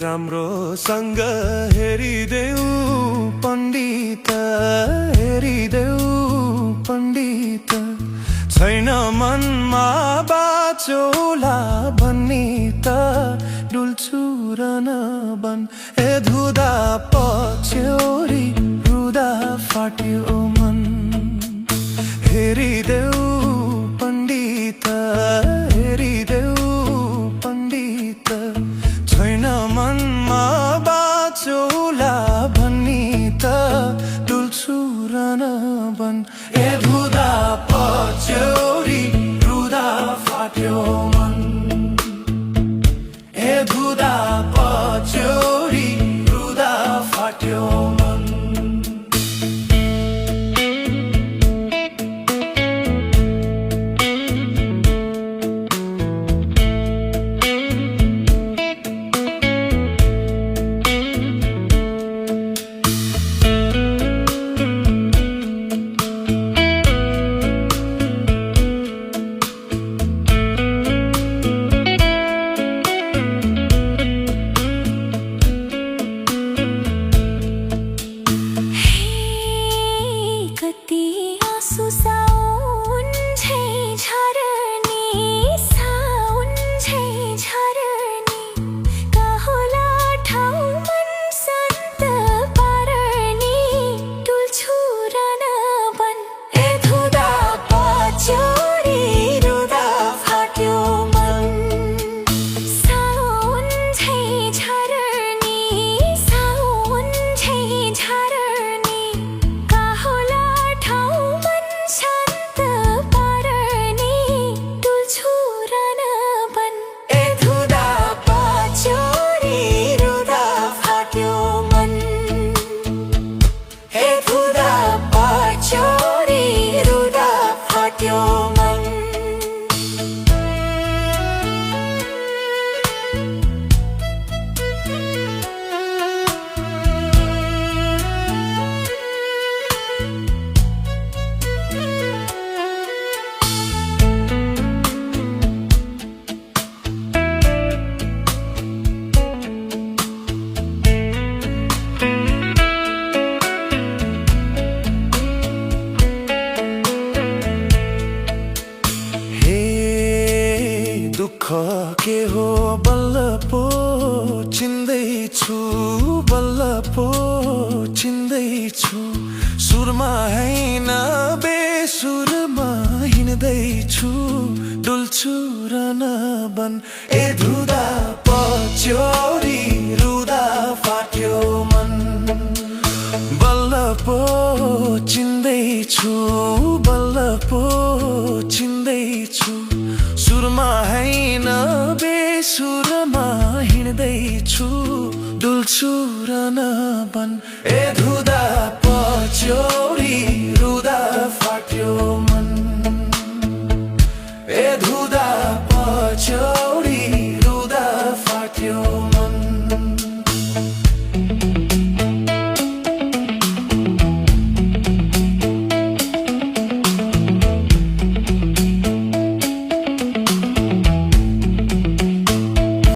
राम्रोसँग हेरिदेऊ पण्डित, हेरिदेऊ पण्डित। छैन मनमा बाचोला भन्ने त डुल्छु र नबन। ए धुँदा पछ्यौरी रुँदा फाट्यो मन। हेरिदेऊ पण्डित, हेरिदेऊ पण्डित। छैन मनमा बाचोला भन्ने त डुल्छु र नबन। ए धुँदा पछ्यौरी रुँदा फाट्यो मन। ए धुँदा पछ्यौरी रुँदा फाट्यो मन। के हो बल्ल पो चिन्दैछु, बल्ल पो चिन्दैछु। सुरमा हैन बेसुरमा हिँड्दैछु, डुल्छु र नबन। ए धुँदा पछ्यौरी रुँदा फाट्यो मन। बल्ल पो चिन्दैछु, बल्ल पो चिन्दैछु। सुरमा हैन बेसुरमा हिँड्दैछु, डुल्छु र नबन। ए धुँदा पछ्यौरी रुँदा फाट्यो।